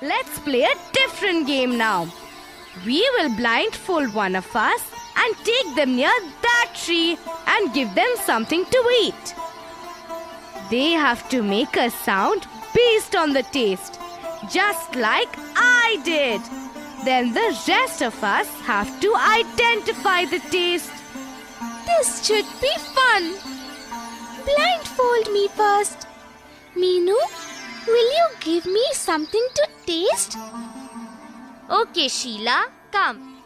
Let's play a different game now. We will blindfold one of us and take them near that tree and give them something to eat. They have to make a sound based on the taste, just like I did. Then the rest of us have to identify the taste. This should be fun. Blindfold me first. Meenu, will you give me something to taste? Okay, Sheila, come.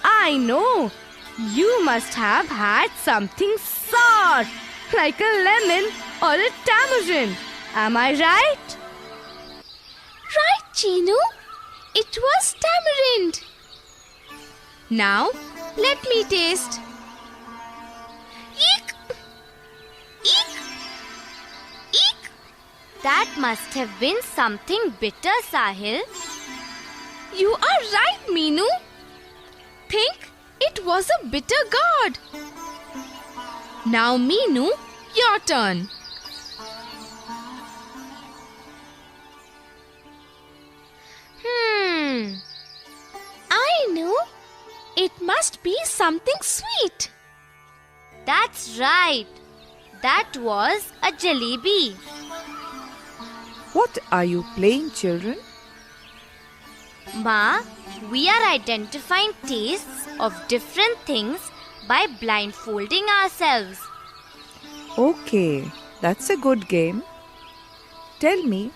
I know. You must have had something sour, like a lemon or a tamarind. Am I right? Right, Chinu. It was tamarind. Now, let me taste. Eek! Eek! Eek! That must have been something bitter, Sahil. You are right, Meenu. Think it was a bitter gourd. Now, Meenu, your turn. I know. It must be something sweet. That's right. That was a jalebi. What are you playing, children? Ma, we are identifying tastes of different things by blindfolding ourselves. Okay, that's a good game. Tell me,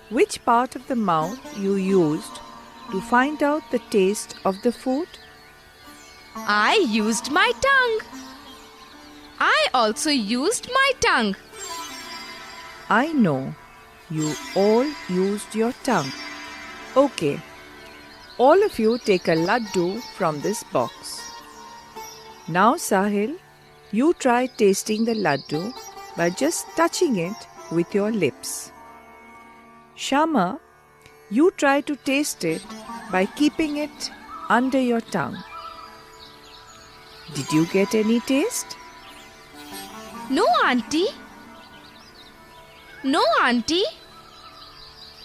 which part of the mouth you used to find out the taste of the food? I used my tongue. I also used my tongue. I know you all used your tongue. Okay, all of you take a laddu from this box. Now, Sahil, you try tasting the laddu by just touching it with your lips. Shama, you try to taste it by keeping it under your tongue. Did you get any taste? No, Auntie. No, Auntie.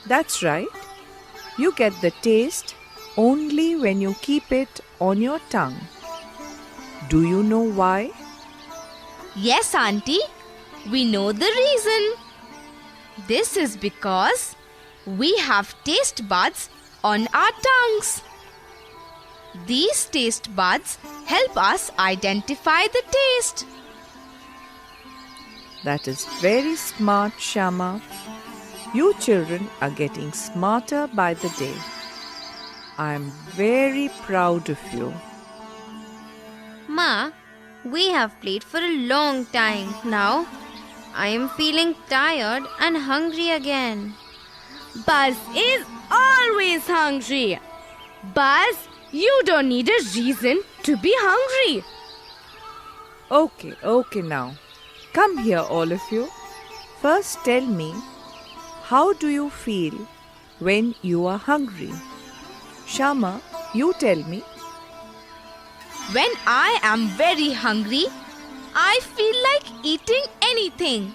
That's right. You get the taste only when you keep it on your tongue. Do you know why? Yes, Auntie. We know the reason. This is because we have taste buds on our tongues. These taste buds help us identify the taste. That is very smart, Shama. You children are getting smarter by the day. I am very proud of you. Ma, we have played for a long time now. I am feeling tired and hungry again. Buzz is always hungry. Buzz, you don't need a reason to be hungry. Okay now. Come here, all of you. First tell me, how do you feel when you are hungry? Shama, you tell me. When I am very hungry, I feel like eating anything.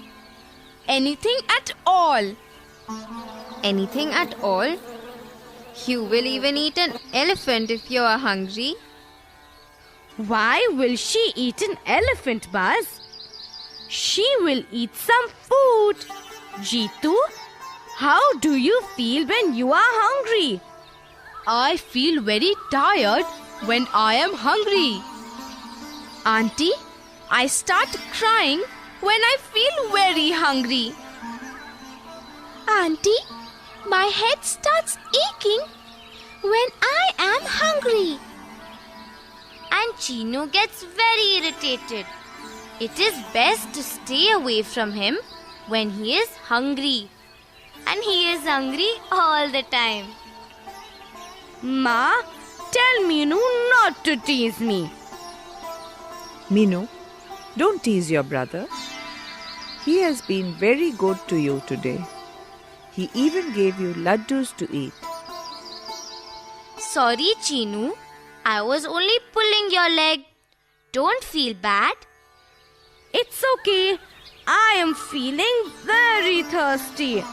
Anything at all. Anything at all? You will even eat an elephant if you are hungry. Why will she eat an elephant, Buzz? She will eat some food. Jeetu, how do you feel when you are hungry? I feel very tired when I am hungry. Auntie, I start crying when I feel very hungry. Auntie, my head starts aching when I am hungry. And Chinu gets very irritated. It is best to stay away from him when he is hungry. And he is hungry all the time. Ma, tell Meenu not to tease me. Meenu, don't tease your brother. He has been very good to you today. He even gave you laddus to eat. Sorry, Chinu. I was only pulling your leg. Don't feel bad. It's okay. I am feeling very thirsty.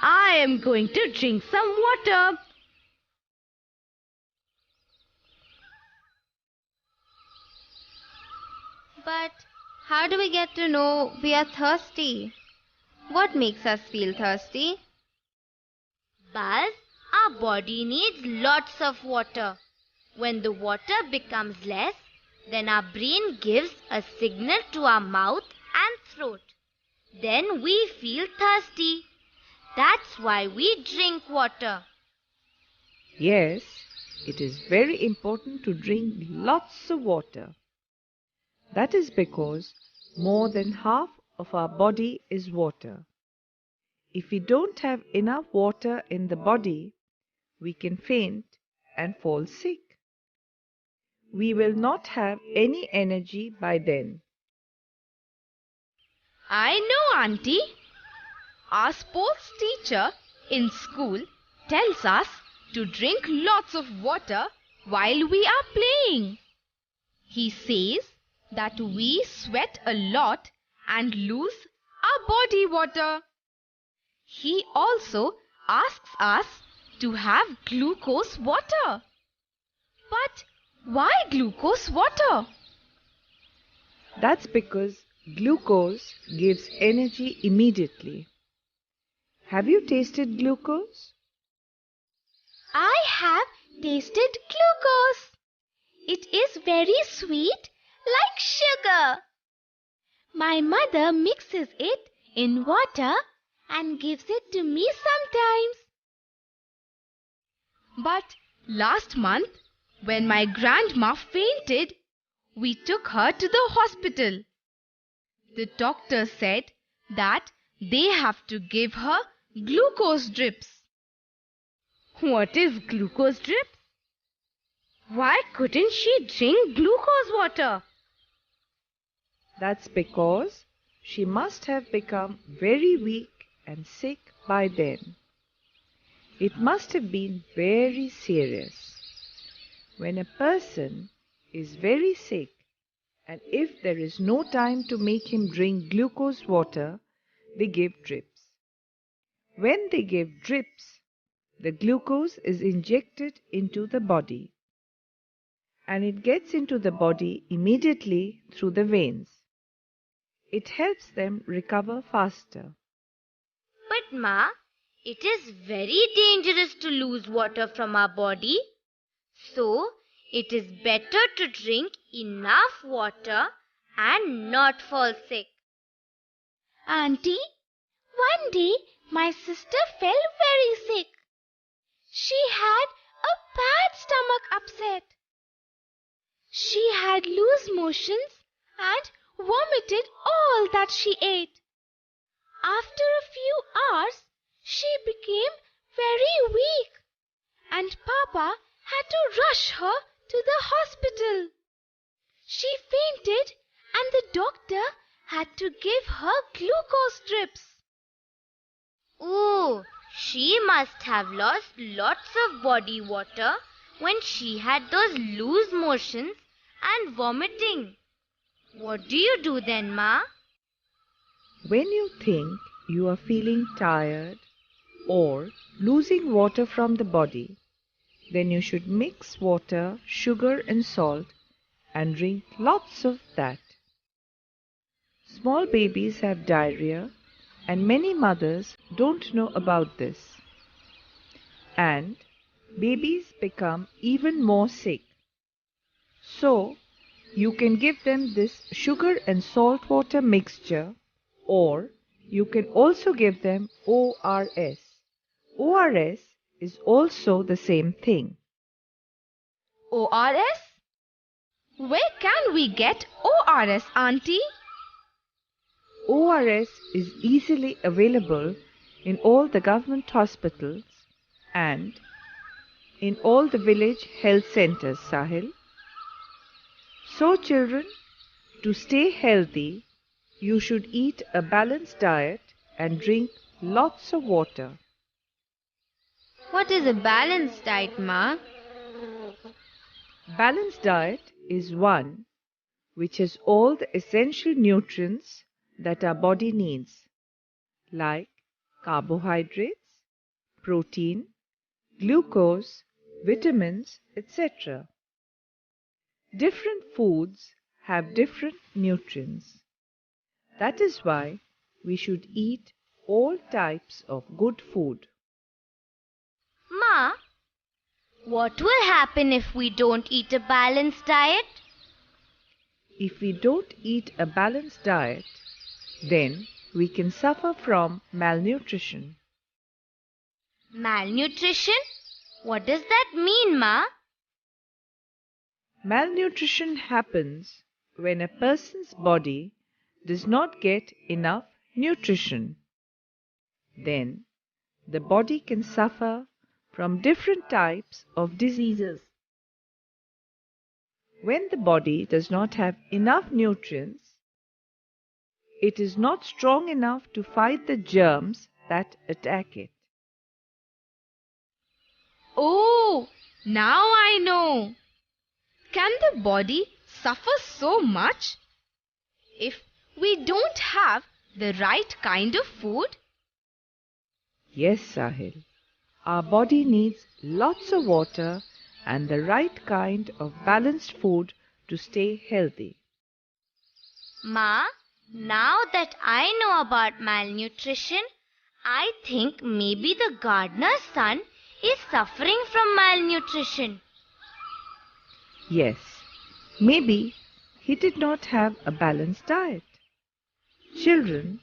I am going to drink some water. But how do we get to know we are thirsty? What makes us feel thirsty? Buzz, our body needs lots of water. When the water becomes less, then our brain gives a signal to our mouth and throat. Then we feel thirsty. That's why we drink water. Yes, it is very important to drink lots of water. That is because more than half of our body is water. If we don't have enough water in the body, we can faint and fall sick. We will not have any energy by then. I know, Auntie. Our sports teacher in school tells us to drink lots of water while we are playing. He says that we sweat a lot and lose our body water. He also asks us to have glucose water. But why glucose water? That's because glucose gives energy immediately. Have you tasted glucose? I have tasted glucose. It is very sweet, like sugar. My mother mixes it in water and gives it to me sometimes. But last month, when my grandma fainted, we took her to the hospital. The doctor said that they have to give her glucose drips. What is glucose drip? Why couldn't she drink glucose water? That's because she must have become very weak and sick by then. It must have been very serious. When a person is very sick, and if there is no time to make him drink glucose water, they give drips. When they give drips, the glucose is injected into the body, and it gets into the body immediately through the veins. It helps them recover faster. But Ma, it is very dangerous to lose water from our body. So, it is better to drink enough water and not fall sick. Auntie, one day my sister fell very sick. She had a bad stomach upset. She had loose motions and vomited all that she ate. After a few hours, she became very weak, and Papa had to rush her to the hospital. She fainted, and the doctor had to give her glucose drips. Oh, she must have lost lots of body water when she had those loose motions and vomiting. What do you do then, Ma? When you think you are feeling tired or losing water from the body, then you should mix water, sugar and salt and drink lots of that. Small babies have diarrhea and many mothers don't know about this. And babies become even more sick. So, you can give them this sugar and salt water mixture, or you can also give them ORS. ORS is also the same thing. ORS? Where can we get ORS, Auntie? ORS is easily available in all the government hospitals and in all the village health centers, Sahil. So children, to stay healthy, you should eat a balanced diet and drink lots of water. What is a balanced diet, Ma? Balanced diet is one which has all the essential nutrients that our body needs, like carbohydrates, protein, glucose, vitamins, etc. Different foods have different nutrients. That is why we should eat all types of good food. Ma, what will happen if we don't eat a balanced diet? If we don't eat a balanced diet, then we can suffer from malnutrition. Malnutrition? What does that mean, Ma? Malnutrition happens when a person's body does not get enough nutrition. Then the body can suffer from different types of diseases. When the body does not have enough nutrients, it is not strong enough to fight the germs that attack it. Oh, now I know. Can the body suffer so much if we don't have the right kind of food? Yes, Sahil. Our body needs lots of water and the right kind of balanced food to stay healthy. Ma, now that I know about malnutrition, I think maybe the gardener's son is suffering from malnutrition. Yes, maybe he did not have a balanced diet. Children,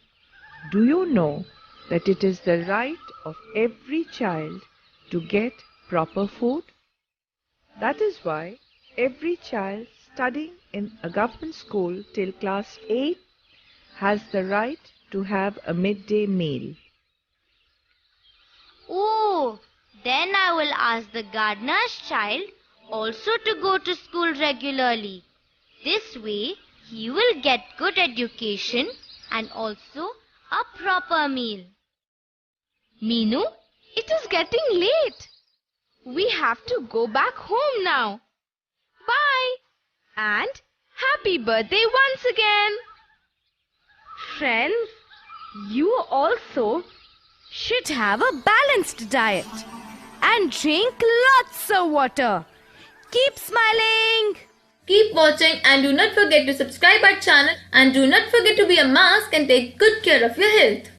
do you know that it is the right of every child to get proper food? That is why every child studying in a government school till class 8 has the right to have a midday meal. Oh, then I will ask the gardener's child also to go to school regularly. This way, he will get good education and also a proper meal. Meenu, it is getting late. We have to go back home now. Bye and happy birthday once again. Friends, you also should have a balanced diet and drink lots of water. Keep smiling. Keep watching and do not forget to subscribe our channel and do not forget to wear a mask and take good care of your health.